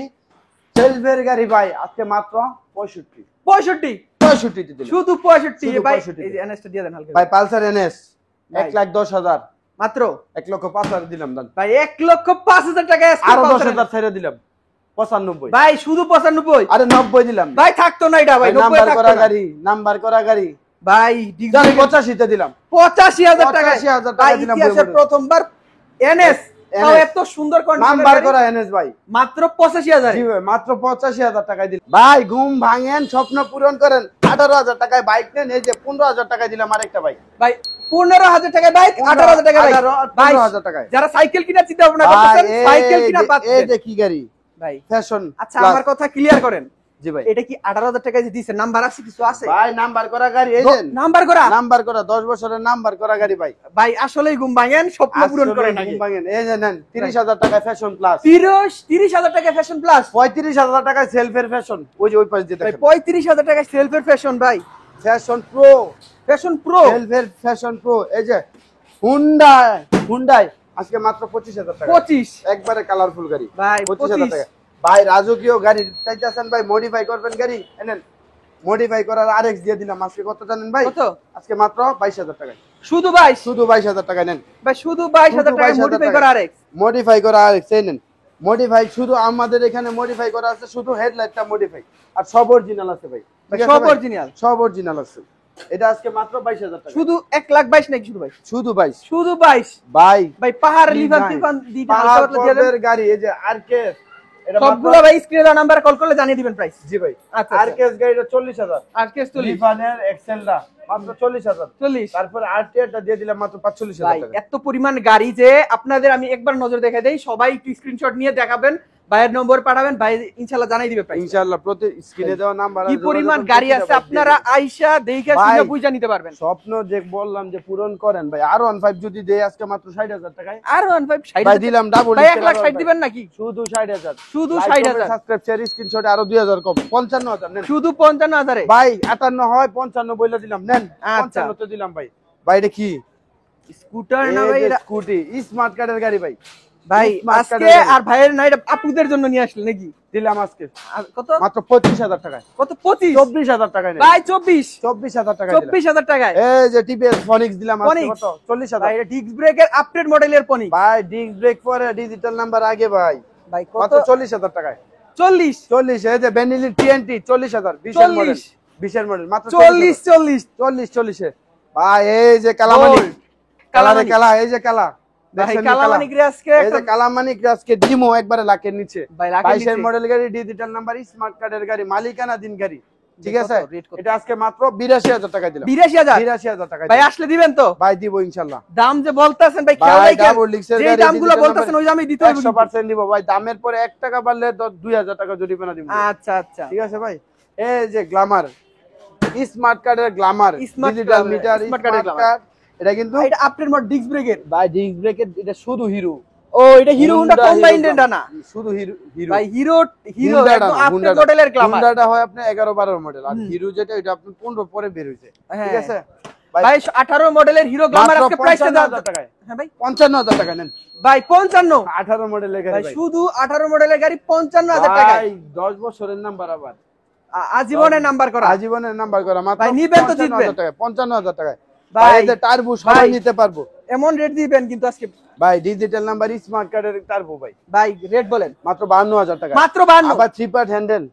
S1: সেলফের গাড়ি ভাই আজকে মাত্র 65
S2: 65
S1: 65 তে দিলাম
S2: শুধু 65
S1: শুধু
S2: ভাই
S1: 65
S2: এই যে এনএসটা দিয়ে দেন হালকা
S1: ভাই পালসার এনএস
S2: ভাই।
S1: 1,10,000
S2: মাত্র
S1: 1,05,000 দিলাম দাম
S2: ভাই 1,05,000 টাকা আজকে
S1: আরো
S2: পালসার
S1: 10,000 ছেড়ে দিলাম 95
S2: ভাই শুধু 95
S1: আরে 90 দিলাম
S2: ভাই থাকতো না এটা ভাই 90
S1: নাম্বার
S2: থাকতো
S1: করা
S2: না
S1: গাড়ি নাম্বার করা গাড়ি
S2: ভাই
S1: জানি 85 তে দিলাম
S2: 85,000 টাকা
S1: 85,000 টাকা
S2: ভাই
S1: দিলাম
S2: ইতিহাসে
S1: বলে।
S2: প্রথমবার এনএস তাও
S1: NS
S2: এত সুন্দর
S1: নাম্বার
S2: কন্ডিশন
S1: করা এনএস ভাই
S2: মাত্র 85,000
S1: জি ভাই মাত্র 85,000 টাকায় দিলাম ভাই ঘুম ভাঙেন স্বপ্ন পূরণ করেন 18,000 টাকায় বাইক নেন এই যে 15,000 টাকায় দিলাম আরেকটা বাইক
S2: ভাই 15,000 টাকা বাইক 18,000 টাকা বাইক
S1: 18,000
S2: ভাই
S1: 15,000 টাকায়
S2: যারা সাইকেল কিনার চিন্তা ভাবনা
S1: ভাই
S2: করতেছেন সাইকেল কিনা
S1: এই
S2: পাচ্ছেন
S1: যে কি গাড়ি
S2: ভাই
S1: ফ্যাশন
S2: আচ্ছা আমার কথা ক্লিয়ার করেন
S1: জি ভাই
S2: এটা কি 18,000 টাকা যে দিছে নাম্বার আছে কিছু আছে
S1: ভাই নাম্বার করা গাড়ি এই যে
S2: নাম্বার করা
S1: নাম্বার করা 10 বছরের নাম্বার করা গাড়ি ভাই
S2: ভাই আসলেই ঘুম ভাঙেন স্বপ্ন পূরণ
S1: আসলে
S2: করেন
S1: ঘুম
S2: আগে
S1: ভাঙেন এই যে নেন 30,000 টাকায় ফ্যাশন প্লাস
S2: 30,000 টাকা ফ্যাশন প্লাস
S1: 35,000 টাকায় সেলফের ফ্যাশন ওই যে ওই পাশে দিয়ে
S2: ভাই
S1: দেখেন
S2: 35,000 টাকা সেলফের ফ্যাশন ভাই
S1: ফ্যাশন প্রো
S2: ফ্যাশন প্রো
S1: সেলফের ফ্যাশন প্রো এই যে হুন্ডাই আজকে মাত্র 25,000 টাকা
S2: 25
S1: একবারে কালারফুল গাড়ি
S2: ভাই
S1: 25,000 টাকা
S2: 25
S1: ভাই রাজকীয় গাড়ি চাইতেছেন ভাই মডিফাই করবেন গাড়ি এনেন মডিফাই করার আরএক্স দিয়ে দিলাম আজকে কত জানেন ভাই
S2: কত
S1: আজকে মাত্র 22,000 টাকা
S2: শুধু 22
S1: শুধু 22,000 টাকা নেন
S2: ভাই শুধু 22,000 টাকা
S1: 22,000
S2: মডিফাই
S1: টাকা।
S2: করা আরএক্স
S1: মডিফাই করা আরএক্স এই নেন মডিফাই শুধু আমাদের এখানে মডিফাই করা আছে শুধু হেডলাইটটা মডিফাই আর সব অরিজিনাল আছে ভাই ঠিক আছে
S2: সব
S1: ভাই?
S2: অরিজিনাল
S1: সব অরিজিনাল আছে এটা আজকে মাত্র 22,000 টাকা
S2: শুধু 1,22,000 নাকি শুধু ভাই
S1: শুধু 22
S2: শুধু 22
S1: ভাই
S2: ভাই পাহাড়
S1: কি
S2: লিভান
S1: নাই?
S2: টিফান দিতে
S1: পাহাড়
S2: হালকা পাতলা দিয়ে দেন
S1: পর্বের গাড়ি এই যে আরকেএস এটা
S2: সবগুলো ভাই স্ক্রিনে দেওয়া নাম্বার কল করলে জানিয়ে দিবেন প্রাইস
S1: জি ভাই
S2: আচ্ছা,
S1: আরকেএস গাড়িটা 40,000
S2: আর কেস 40
S1: লিফানের এক্সেলটা মাত্র 40,000
S2: 40
S1: তারপরে আরটিআরটা দিয়ে দিলাম মাত্র 45,000
S2: ভাই
S1: টাকা
S2: এত পরিমাণ গাড়ি যে আপনাদের আমি একবার নজর দেখাই দেই সবাই একটু স্ক্রিনশট নিয়ে দেখাবেন ভাইয়ের নম্বর পাঠাবেন, ভাই ইনশাআল্লাহ জানাই দিবে প্রাইস।
S1: ইনশাআল্লাহ প্রতি স্ক্রিনে দেওয়া নাম্বার
S2: কি পরিমাণ গাড়ি আছে আপনারা আইসা দেখে
S1: ভাই,
S2: শুনে বুঝা নিতে পারবেন।
S1: স্বপ্ন যে বললাম যে পূরণ করেন ভাই। আর 15 যদি দেই আজকে মাত্র 60,000 টাকায়,
S2: আর 15 60
S1: ভাই দিলাম ডাবল।
S2: ভাই 1,60,000 দিবেন নাকি?
S1: শুধু 60,000,
S2: শুধু 60,000
S1: সাবস্ক্রাইব শেয়ার স্ক্রিনশটে আরো 2000 কম, 55,000 নেন
S2: শুধু 55,000 এ
S1: ভাই। 58 হয় 55 বইলা দিলাম, নেন
S2: আচ্ছা।
S1: 55 তো দিলাম ভাই। ভাই এটা কি
S2: স্কুটার না ভাই? এটা
S1: স্কুটি স্মার্ট কার্ডের গাড়ি ভাই।
S2: ভাই
S1: Smart
S2: আজকে
S1: card এর
S2: আর ভাইয়ের না এটা আপুদের জন্য নিয়ে আসলে নাকি?
S1: দিলাম আজকে
S2: আর কত
S1: মাত্র 25,000 টাকায়।
S2: কত 25?
S1: 24,000 টাকায় নেন
S2: ভাই 24
S1: 24,000 টাকায় দিলাম।
S2: 24,000 টাকায়।
S1: এই যে টিভিএস ফনিক্স দিলাম আজকে
S2: Phoenix।
S1: কত 40,000
S2: ভাই এটা ডিস্ক ব্রেকের আপডেট মডেলের পনি।
S1: ভাই ডিস্ক ব্রেক পরে ডিজিটাল নাম্বার আগে ভাই
S2: ভাই কত?
S1: মাত্র 40,000 টাকায়।
S2: 40
S1: 40 এই যে বেনিলি টিএনটি 40,000 20 এর মডেল, 20 এর মডেল মাত্র
S2: 40 40
S1: 40 এ ভাই। এই যে কালামানি, কালারে কালা, এই যে কালা
S2: ভাই
S1: দেখছেন
S2: কালামানি গ্রে আজকে
S1: এই যে কালামানি আজকে ডিমো একবারে লাখের নিচে।
S2: ভাই লাখের
S1: 22 এর
S2: নিচে।
S1: মডেল গাড়ি, ডিজিটাল নাম্বার, স্মার্ট কার্ডের গাড়ি, মালিকানা দিন গাড়ি, ঠিক আছে।
S2: কত? রেট কত?
S1: এটা আজকে মাত্র 82,000 টাকা দিলাম।
S2: 82,000
S1: 82,000 টাকা
S2: ভাই আসলে দিবেন তো?
S1: ভাই দিব ইনশাআল্লাহ।
S2: দাম যে বলতাছেন ভাই খেয়াল
S1: ভাই
S2: রাখেন,
S1: ডাবল ডিক্সের
S2: যে
S1: গাড়ি,
S2: দামগুলো
S1: digital
S2: বলতাছেন
S1: number
S2: ওই দামই দিতে হবে কিন্তু।
S1: 100% দিব ভাই। দামের পরে 1 টাকা বাড়লে 2000 টাকা জরিমানা দিব।
S2: আচ্ছা আচ্ছা
S1: ঠিক আছে ভাই। এই যে গ্ল্যামার স্মার্ট কার্ডের glamour,
S2: Smart
S1: digital
S2: card,
S1: meter
S2: smart
S1: smart
S2: card এর
S1: কার্ড, এটা কিন্তু
S2: এটা আপডেট মডেল ডিস্ক ব্রেকের।
S1: ভাই ডিস্ক ব্রেকের এটা শুধু হিরো।
S2: ও এটা হিরো হোন্ডা কম্বাইন্ড এটা না
S1: শুধু হিরো। হিরো
S2: ভাই হিরো হিরো
S1: হুন্ডাটা
S2: একদম
S1: না,
S2: আপডেট
S1: হুন্ডাটা।
S2: মডেলের গ্ল্যামার।
S1: হুন্ডাটা হয় আপনি 11-12 মডেল, আর হিরো যেটা এটা আপনি 15 পরে বের হইছে, ঠিক
S2: হ্যাঁ।
S1: আছে
S2: ভাই 18 মডেলের হিরো গ্ল্যামার
S1: মাত্র
S2: আজকে প্রাইসটা দাও
S1: 55,000 টাকায়।
S2: হ্যাঁ ভাই
S1: 55,000 টাকা নেন
S2: ভাই 55
S1: 18 মডেলের গাড়ি
S2: ভাই
S1: ভাই।
S2: শুধু 18 মডেলের গাড়ি 55,000 টাকা।
S1: ভাই 10 বছরের নাম্বার আবার
S2: আজীবনের নাম্বার করা।
S1: আজীবনের নাম্বার করা মাত্র
S2: ভাই নিবেন তো জিতবেন।
S1: 55,000 টাকা 55,000 টাকায়
S2: ভাই,
S1: ভাই। এই যে টার্বো সবাই
S2: ভাই।
S1: নিতে পারবো
S2: এমন রেট দিবেন কিন্তু আজকে
S1: ভাই। ডিজিটাল নাম্বার স্মার্ট কার্ডের টার্বো ভাই
S2: ভাই রেট বলেন।
S1: মাত্র 52,000 টাকা।
S2: মাত্র 52
S1: আবার 3 পার্ট হ্যান্ডেল,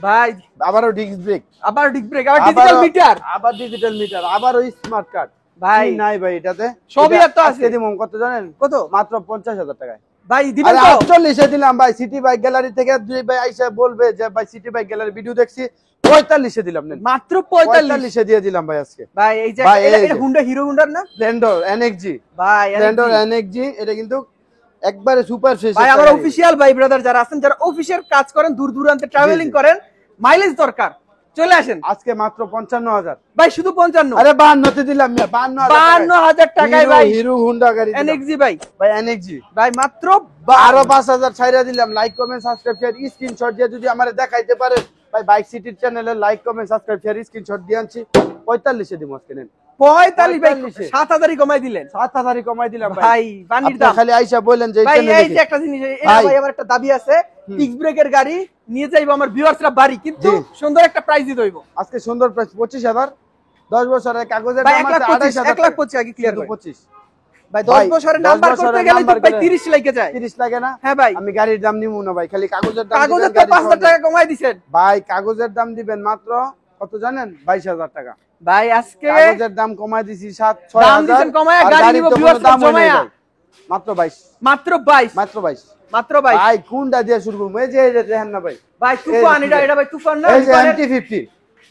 S2: ভাই
S1: আবারও ডিস্ক ব্রেক,
S2: আবার ডিস্ক ব্রেক, আবার ডিজিটাল মিটার,
S1: আবার ডিজিটাল মিটার, আবারও স্মার্ট কার্ড।
S2: ভাই
S1: কি নাই ভাই এটাতে?
S2: সবই
S1: এটা
S2: এত আছে।
S1: আজকে দিমু কত জানেন?
S2: কত?
S1: মাত্র 50,000 টাকায়।
S2: ভাই দিবেন
S1: আরে
S2: তো?
S1: 48 এ দিলাম ভাই। সিটি বাইক গ্যালারি থেকে দুই ভাই আইসা বলবে যে ভাই সিটি বাইক গ্যালারি ভিডিও দেখছি, 45 এ দিলাম নেন।
S2: মাত্র 45
S1: 45 এ দিয়ে দিলাম ভাই আজকে।
S2: ভাই এই যে
S1: ভাই,
S2: এটা
S1: এই
S2: এটা
S1: যে।
S2: হুন্ডা হিরো হুন্ডার না
S1: স্প্লেন্ডর এনএক্সজি,
S2: ভাই?
S1: স্প্লেন্ডর এনএক্সজি এটা কিন্তু একবারে সুপার ফ্রেশ
S2: ভাই আমার অফিশিয়াল ভাই ব্রাদার যারা আছেন, যারা অফিশিয়াল কাজ করেন, দূর দূরান্তে ট্রাভেলিং
S1: জি।
S2: করেন, মাইলেজ দরকার, চলে আসেন
S1: আজকে মাত্র 55,000।
S2: ভাই শুধু 55
S1: আরে 52 তে দিলাম মিয়া,
S2: 52,000 টাকায় ভাই
S1: হিরো হুন্ডা গাড়ি দিলাম।
S2: এনএক্সজি ভাই
S1: ভাই এনএক্সজি
S2: ভাই মাত্র
S1: আরো 5,000 ছাইরা দিলাম। Like comment subscribe share screenshot দিয়ে যদি আমারে দেখাইতে পারে ভাই, বাইক সিটির চ্যানেলে like comment subscribe share screenshot দিয়ে আনছি। 45 এ দিমু আজকে নেন।
S2: 45 ভাই
S1: 45
S2: 7,000ই কমাই দিলেন
S1: 7,000 ই কমাই দিলাম ভাই।
S2: ভাই পানির
S1: আপনারা
S2: দাম।
S1: খালি আইসা বলেন যে এই
S2: ভাই
S1: চ্যানেলে
S2: এই যে একটা জিনিস, এটা
S1: ভাই।
S2: ভাই আমার একটা দাবি আছে, ডিস্ক ব্রেকের গাড়ি নিয়ে যাইবো আমার ভিউয়ার্সরা বাড়ি, কিন্তু
S1: জি।
S2: সুন্দর একটা প্রাইস দিতে হইব
S1: আজকে সুন্দর প্রাইস 25,000। 10 বছরের কাগজের
S2: ভাই
S1: দাম আছে 28,000
S2: 1,25,000 আগে ক্লিয়ার
S1: শুধু
S2: করে
S1: 25।
S2: ভাই
S1: ভাই,
S2: 10 বছরের
S1: 10
S2: নাম্বার করতে
S1: বছরের
S2: গেলে তো
S1: নাম্বার
S2: ভাই
S1: করে।
S2: 30 লাগে যায়।
S1: 30 লাগে না?
S2: হ্যাঁ ভাই
S1: আমি গাড়ির দাম নিমু না ভাই, খালি কাগজের দাম
S2: কাগজে
S1: দিবেন,
S2: তো
S1: গাড়ি
S2: 5,000 টাকা কমাই দিছেন
S1: ভাই। কাগজের দাম দিবেন মাত্র কত জানেন? 22,000 টাকা।
S2: ভাই আজকে
S1: কাগজের দাম কমাই দিছি 7-6
S2: দাম দিছেন কমায়া, গাড়ি নিব ভিউয়ার্সরা জমায়া
S1: মাত্র 22।
S2: মাত্র 22
S1: মাত্র 22
S2: মাত্র 22
S1: ভাই। কোনটা দিয়ে শুরু করব? এই যে দেখেন না ভাই,
S2: ভাই তুফান, এটা ভাই তুফান না?
S1: এই যে
S2: তুফানের-
S1: MT-50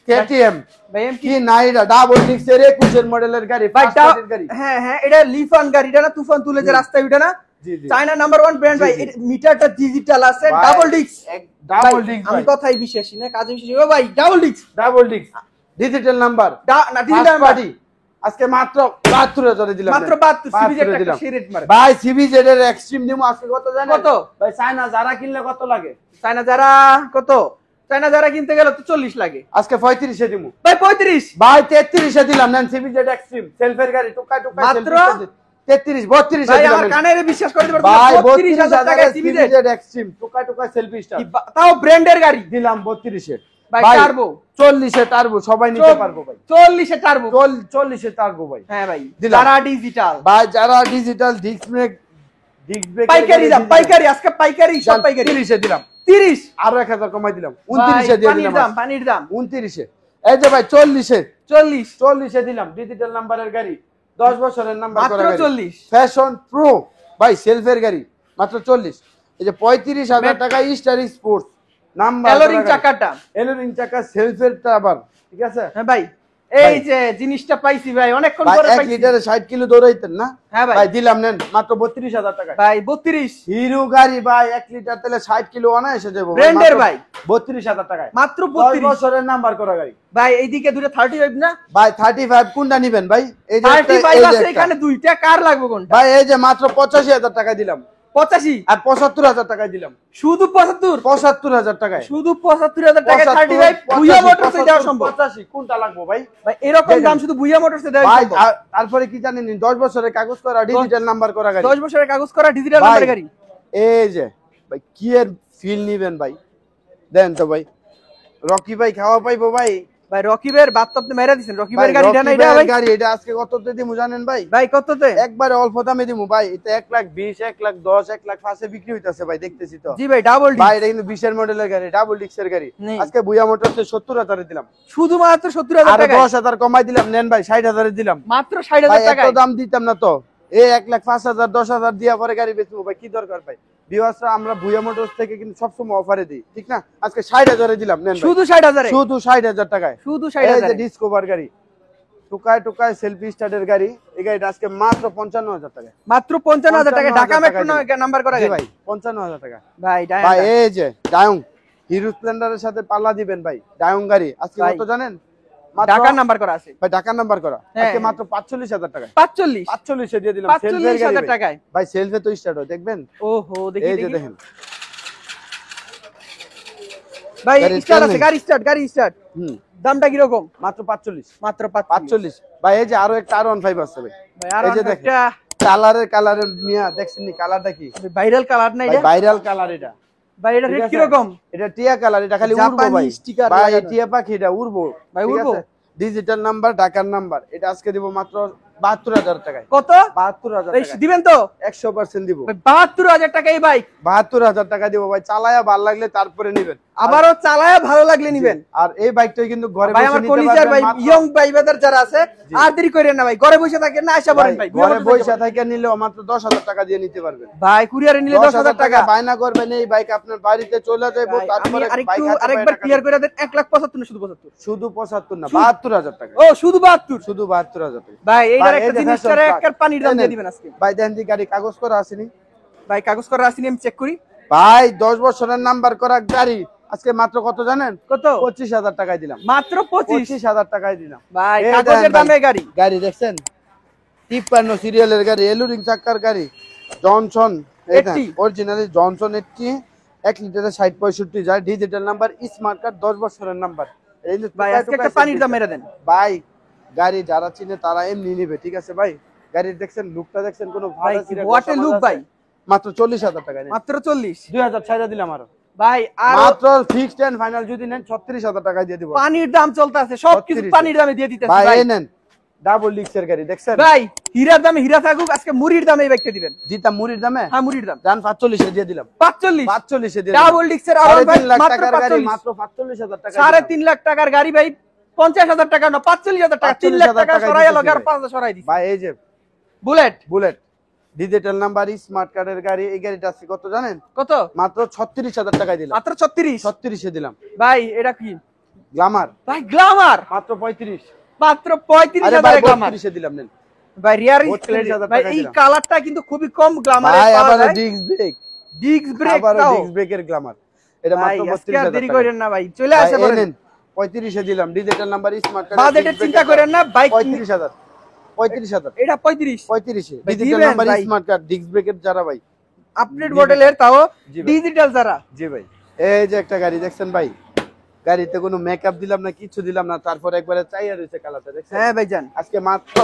S1: KTM
S2: ভাই এম
S1: কি না, এটা ডাবল ডিক্সের 21 এর মডেলের গাড়ি,
S2: ভাই
S1: ফার্স্ট পার্টির গাড়ি।
S2: হ্যাঁ হ্যাঁ এটা লিফান গাড়িটা না? তুফান তুলে যে রাস্তায় উঠে না,
S1: জি জি
S2: চায়না নাম্বার 1 ব্র্যান্ড ভাই।
S1: জি, জি।
S2: এটা মিটারটা ডিজিটাল আছে,
S1: ভাই,
S2: ডাবল ডিস্ক।
S1: ডাবল ডিক্স
S2: আমি
S1: ভাই,
S2: কথাই বিশ্বাসী না, কাজে বিশ্বাসী। ও ভাই ডাবল ডিস্ক
S1: ডাবল ডিক্স ডিজিটাল নাম্বার
S2: না ডিজিটাল
S1: ফার্স্ট পার্টি। আজকে মাত্র 72,000 এ দিলাম।
S2: মাত্র 72 সিবিজ
S1: 72
S2: একটা
S1: দিলাম
S2: সিরেট মারে
S1: ভাই। সিবিজেড এর এক্সট্রিম দিমু আজকে কত জানেন?
S2: কত?
S1: ভাই চায়না যারা কিনলে কত লাগে?
S2: চায়না যারা কত? চায়না যারা কিনতে গেলে তো 40 লাগে
S1: আজকে 35 এ দিমু
S2: ভাই। 35
S1: ভাই। 33 এ দিলাম নেন। সিবিজেড এক্সট্রিম সেলফের গাড়ি, টুকাই টুকাই
S2: মাত্র
S1: 33 32 এ
S2: ভাই
S1: দিলাম
S2: আমার
S1: নেন।
S2: কানের বিশ্বাস করতে পারবো
S1: ভাই
S2: 32,000 টাকা সিবিজেড,
S1: সিবিজেড এক্সট্রিম টুকাই টুকাই সেলফি স্টার
S2: তাও ব্র্যান্ডের গাড়ি
S1: দিলাম 32 এ
S2: ভাই।
S1: ভাই
S2: টার্বো
S1: 40 এ টার্বো সবাই নিতে পারবো ভাই।
S2: 40 এ টার্বো
S1: 40 এ টার্বো ভাই।
S2: হ্যাঁ ভাই
S1: দিলাম।
S2: যারা ডিজিটাল
S1: ভাই যারা ডিজিটাল ডিস্ক ব্রেক
S2: পাইকারি দাম, পাইকারি আজকে পাইকারি সব পাইকারি
S1: 30 এ দিলাম।
S2: 30
S1: আরো 1000 কমাই দিলাম 29 এ দিয়ে
S2: পানির
S1: দিলাম।
S2: দাম, পানির দাম
S1: 29 এ। এই যে ভাই 40 এ
S2: 40
S1: এ দিলাম। ডিজিটাল নাম্বারের গাড়ি, 10 বছরের নাম্বার
S2: মাত্র
S1: করা গাড়ি,
S2: 40
S1: ফ্যাশন প্রো ভাই, সেলফের গাড়ি মাত্র 40। এই যে 35,000 টাকা স্টার স্পোর্টস নাম্বার
S2: টেলরিং চাকাটা।
S1: এলোরিং চাকা সেলফের আবার, ঠিক আছে
S2: হ্যাঁ ভাই এই যে জিনিসটা পাইছি ভাই, অনেকক্ষণ
S1: ভাই
S2: পরে
S1: 1
S2: পাইছি।
S1: লিটারে 60 কিলো দৌড়াইতেন না?
S2: হ্যাঁ ভাই।
S1: ভাই দিলাম নেন মাত্র 32000 টাকা।
S2: ভাই 32
S1: হিরো গাড়ি ভাই 1 লিটার তেলে 60 কিলো অনায়াসে যাবো
S2: ব্র্যান্ডের ভাই
S1: 32000 টাকায়
S2: মাত্র
S1: 10
S2: 32।
S1: বছরের নাম্বার করা গাড়ি
S2: ভাই এইদিকে দুটো 35 না?
S1: ভাই 35 কোনটা নিবেন ভাই? এই যে একটা,
S2: 35
S1: এই যে
S2: আছে
S1: একটা।
S2: এখানে দুইটা, কার লাগবে কোনটা?
S1: ভাই এই যে মাত্র 85000 টাকা দিলাম
S2: 85
S1: আর 75000 টাকা দিলাম
S2: শুধু 75
S1: 75000 টাকায়
S2: শুধু 75000 টাকা 35 বুইয়া মোটরসে দেওয়া সম্ভব
S1: 85 কোনটা লাগবে ভাই?
S2: ভাই এরকম দাম শুধু বুইয়া মোটরসে দেওয়া
S1: ভাই
S2: সম্ভব।
S1: তারপরে কি জানেন 10 বছরের কাগজ করা ডিজিটাল নাম্বার করা গাড়ি
S2: 10 বছরের কাগজ করা ডিজিটাল
S1: ভাই,
S2: নাম্বার গাড়ি।
S1: এই যে ভাই কি এর ফিল নিবেন ভাই দেন তো ভাই। রকি ভাই খাওয়া পাইবো ভাই?
S2: ভাই রকিবের বাত তো আপনি মেরে দিবেন,
S1: ভাই,
S2: রকিবের গাড়িটা না
S1: রকি
S2: এটা
S1: ভাইয়ের
S2: ভাই?
S1: গাড়ি এটা আজকে কততে দিমু জানেন ভাই?
S2: ভাই কততে?
S1: একবারে অল্প দামে দিমু ভাই। এটা 1,20,000 1,10,000 1,05,000 বিক্রি হইতাছে ভাই, দেখতেছি তো।
S2: জি ভাই ডাবল ডি
S1: ভাই এটা কিন্তু 20 এর মডেলের গাড়ি, ডাবল ডিক্সের গাড়ি।
S2: নেই।
S1: আজকে বুয়া মোটরসে 70000 এ দিলাম।
S2: শুধুমাত্র 70000
S1: আর
S2: টাকা
S1: 10000 কমাই দিলাম, নেন ভাই 60000 এ দিলাম।
S2: মাত্র
S1: ভাই
S2: 60000
S1: এত
S2: টাকা।
S1: দাম দিতাম না তো। এই 1,05,000 10,000 দিয়া পরে গাড়ি বেচবো ভাই, কি দরকার ভাই? ভিউয়ার্সরা আমরা বুয়া মোটরস থেকে কিন্তু সবসময় অফারে দিই, ঠিক না? আজকে 60000 এ দিলাম, নেন ভাই।
S2: শুধু 60000 এ
S1: শুধু 60000 টাকায়।
S2: শুধু
S1: এই যে
S2: 60000 এ
S1: ডিসকভার গাড়ি, টুকায় টুকায় সেলফি স্টার্টের গাড়ি। এই গাড়িটা আজকে মাত্র 55000 টাকা।
S2: মাত্র 55000 টাকা ঢাকা
S1: 55,000
S2: মেট্রো
S1: টাকা
S2: নাম্বার করা
S1: জি
S2: গাড়ি
S1: ভাই 55000 টাকা।
S2: ভাই
S1: ভাই এই যে ডায়ং হিরো স্প্লেন্ডারের সাথে পাল্লা দিবেন ভাই। ডায়ং গাড়ি আজকে
S2: ভাই,
S1: কত জানেন? মাত্র
S2: ঢাকা নাম্বার করা আছে
S1: ভাই ঢাকা নাম্বার করা
S2: হ্যাঁ।
S1: আজকে মাত্র 45000 টাকায়।
S2: 45
S1: 45 এ দিয়ে দিলাম সেলফের গাড়ি
S2: 45000
S1: ভাই।
S2: টাকায়।
S1: ভাই সেলফে তো স্টার্ট হয়, দেখবেন?
S2: ওহো দেখি
S1: এই যে
S2: দেখি
S1: দেখেন
S2: ভাই
S1: গাড়ি
S2: স্টার্ট
S1: চালু
S2: আছে,
S1: নেই।
S2: গাড়ি স্টার্ট
S1: হুম
S2: দামটা কি রকম?
S1: মাত্র 45
S2: মাত্র 45
S1: 45 ভাই। এই যে আরো একটা R15 আছে ভাই।
S2: ভাই আর
S1: এই যে দেখেন
S2: একটা
S1: কালারের মিয়া দেখছেন নি কালারটা কি?
S2: ভাইরাল কালার না
S1: ভাই
S2: এটা?
S1: ভাইরাল কালার এটা।
S2: ভাই এটা
S1: ঠিক
S2: রেট
S1: আছে?
S2: কি রকম?
S1: এটা টিয়া কালার, এটা খালি উড়বো
S2: জাপানি
S1: ভাই।
S2: sticker
S1: ভাই
S2: লাগানো।
S1: টিয়া পাখি এটা উড়বো
S2: ভাই
S1: ঠিক
S2: উড়বো?
S1: আছে? ডিজিটাল নাম্বার ঢাকার নাম্বার। এটা আজকে দিব মাত্র 72000 টাকায়।
S2: কত?
S1: 72000
S2: ভাই
S1: টাকা
S2: দিবেন তো?
S1: 100% দিব।
S2: ভাই 72000 টাকা এই বাইক
S1: 72000 টাকা দিব ভাই। চালায়া ভালো লাগলে তারপরে নেবেন।
S2: আবারও চালায়া ভালো লাগলে নিবেন।
S1: আর এই বাইকটাই কিন্তু ঘরে
S2: ভাই
S1: বসে
S2: আমার
S1: নিতে
S2: কলিজার
S1: পারবেন
S2: ভাই
S1: মাত্র-
S2: ইয়ং ভাই বেদার যারা আছে আর দেরি করেন না ভাই, ঘরে বসে থাকেন না, আশা করেন ভাই
S1: ঘরে বসে থেকে নিলেও মাত্র 10000 টাকা দিয়ে নিতে পারবেন।
S2: ভাই কুরিয়ারে নিলে 10000 টাকা।
S1: বায়না করবেন, এই বাইক আপনার বাড়িতে চলে যাবে।
S2: ভাই, আমি
S1: তারপরে
S2: আরেকটু আরেকবার ক্লিয়ার করে দেন, 1,75,000 না শুধু 75?
S1: শুধু 75 না 72000 টাকা।
S2: ও শুধু 72?
S1: শুধু 72000 টাকা।
S2: ভাই এইটার
S1: ভাই,
S2: একটা
S1: এই যে
S2: জিনিস
S1: fashion
S2: ছাড়া
S1: truck।
S2: একটার পানির দাম
S1: এই
S2: দিয়ে
S1: নেন।
S2: দিবেন আজকে।
S1: ভাই দেখেন দি গাড়ি কাগজ করা আসেনি
S2: ভাই কাগজ করা আসেনি, আমি চেক করি।
S1: ভাই 10 বছরের নাম্বার করা গাড়ি আজকে মাত্র কত জানেন?
S2: কত?
S1: 25000 টাকায় দিলাম।
S2: মাত্র 25?
S1: 25000 টাকায় দিলাম।
S2: ভাই
S1: এই
S2: কাগজের
S1: দেখেন ভাই,
S2: দামে গাড়ি।
S1: গাড়ি দেখছেন 53 সিরিয়ালের গাড়ি, এলুরিং চাকার গাড়ি, জনসন এটা
S2: 80
S1: অরিজিনালি জনসন 80 1 লিটারে 60 65 যায়। ডিজিটাল নাম্বার, স্মার্ট কার্ড, 10 বছরের নাম্বার। এই যে
S2: ভাই আজকে একটা পানির দাম মেরে দেন
S1: ভাই। গাড়ি যারা চিনে তারা এমনি নিবে, ঠিক আছে ভাই? গাড়ির দেখছেন লুকটা দেখছেন, কোনো
S2: ভাই
S1: ভাড়া ছিঁড়ে
S2: হোয়াট এ
S1: ঘষা
S2: লুক
S1: মাজা
S2: ভাই।
S1: আছে? মাত্র 40000 টাকা নেন।
S2: মাত্র 40?
S1: 2000 ছাইড়া দিলাম আরো।
S2: ভাই আর
S1: মাত্র ফিক্সড এন্ড ফাইনাল যদি নেন 36000 টাকা দিয়ে দিব।
S2: পানির দাম চলতে আছে, সবকিছু
S1: 36
S2: পানির দামে দিয়ে দিতেছে
S1: ভাই
S2: ভাই।
S1: এই নেন ডাবল ডিক্সের গাড়ি দেখছেন?
S2: ভাই হীরার দামে হীরা থাকুক, আজকে মুড়ির দামে এই বাইকটা দিবেন।
S1: দিতাম মুড়ির দামে।
S2: হ্যাঁ মুড়ির দাম
S1: জান 45 এ দিয়ে দিলাম।
S2: 45?
S1: 45 এ দিয়ে
S2: ডাবল ডিক্সের আর ভাই
S1: 3.5 লাখ
S2: মাত্র
S1: টাকার গাড়ি
S2: 45?
S1: মাত্র 45000 টাকা।
S2: 3.5 লাখ টাকার গাড়ি ভাই 50000 টাকা না 45000 টাকা, 3 লাখ
S1: 45,000
S2: টাকা
S1: টাকায়
S2: সরাইয়া
S1: দিতেছি
S2: লগে আর
S1: ভাই।
S2: 5 সরাই দিছি।
S1: ভাই এই যে
S2: bullet
S1: bullet digital number, smart কার্ডের গাড়ি। এই গাড়িটা আছে কত জানেন?
S2: কত?
S1: মাত্র 36000 টাকায় দিলাম।
S2: মাত্র 36?
S1: 36 এ দিলাম।
S2: ভাই এটা কি
S1: গ্ল্যামার
S2: ভাই? গ্ল্যামার
S1: মাত্র 35।
S2: মাত্র
S1: আরে
S2: 35000
S1: ভাই
S2: এর গ্ল্যামার
S1: 32 এ দিলাম নেন।
S2: ভাই রিয়ার
S1: 32,000
S2: ভাই
S1: টাকা
S2: এই
S1: দিলাম।
S2: কালারটা কিন্তু খুবই কম গ্ল্যামারে
S1: ভাই
S2: পাওয়া
S1: আবার
S2: যায়।
S1: ডিস্ক ব্রেক,
S2: ডিস্ক ব্রেক
S1: আবার
S2: তাও
S1: ডিস্ক ব্রেকের গ্ল্যামার। এটা
S2: ভাই
S1: মাত্র
S2: আজকে আর
S1: 32000
S2: দেরি
S1: টাকা।
S2: করেন না ভাই, চলে আসে
S1: ভাই, এই
S2: বলেন।
S1: নেন 35 এ দিলাম। ডিজিটাল নাম্বার, স্মার্ট কার্ড,
S2: বাজেটের চিন্তা করেন না, বাইক
S1: 35000 35000
S2: এটা 35
S1: 35 এ
S2: ভাই,
S1: ডিজিটাল
S2: দিবেন
S1: নাম্বার,
S2: ভাই।
S1: স্মার্ট কার্ড, ডিস্ক ব্রেকের যারা ভাই।
S2: আপডেট মডেলের তাও
S1: জি ভাই।
S2: ডিজিটাল যারা।
S1: জি ভাই এই যে একটা গাড়ি দেখছেন ভাই, গাড়িতে কোনো মেকআপ দিলাম না, কিছু দিলাম না, তারপর একবারে চাইয়া রয়েছে কালারটা দেখছেন?
S2: হ্যাঁ ভাই জান।
S1: আজকে মাত্র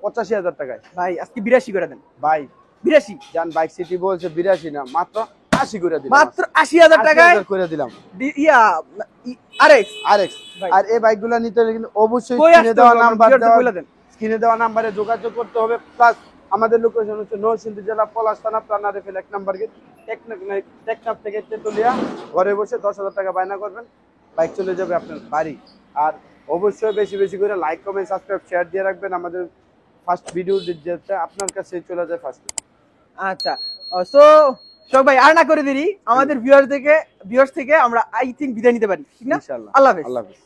S1: 85000 টাকায়।
S2: ভাই আজকে 82 করে দেন।
S1: ভাই
S2: 82
S1: জান বাইক সিটি বলছে 82 না, মাত্র 80 করে দিলাম।
S2: মাত্র 80000 টাকায়
S1: 80,000 করে দিলাম।
S2: ইয়া আরএক্স
S1: আরএক্স।
S2: ভাই।
S1: আর এই বাইকগুলো নিতে হলে কিন্তু অবশ্যই
S2: কই
S1: স্ক্রিনে
S2: আসতে
S1: দেওয়া
S2: হবে?
S1: নাম্বার
S2: ভিডিওতে
S1: দেওয়া,
S2: বলে দেন।
S1: স্ক্রিনে দেওয়া নাম্বারে যোগাযোগ করতে হবে। প্লাস আমাদের লোকেশন হচ্ছে নরসিংদী জেলা পলাশ থানা, প্রাণারে ফেল 1 নাম্বার গেট, টেকনাফ থেকে তেতুলিয়া। ঘরে বসে 10000 টাকা বায়না করবেন, বাইক চলে যাবে আপনার বাড়ি। আর অবশ্যই বেশি বেশি করে লাইক, কমেন্ট, সাবস্ক্রাইব, শেয়ার দিয়ে রাখবেন। আমাদের ফার্স্ট ভিডিও যেটা আপনার কাছে চলে যায় ফার্স্ট।
S2: আচ্ছা সো শোক ভাই আর না করে দেরি, আমাদের ভিউয়ার্স থেকে আমরা আই থিংক বিদায় নিতে পারি, ঠিক না?
S1: ইনশাআল্লাহ।
S2: আল্লাহ হাফেজ।
S1: আল্লাহ হাফেজ।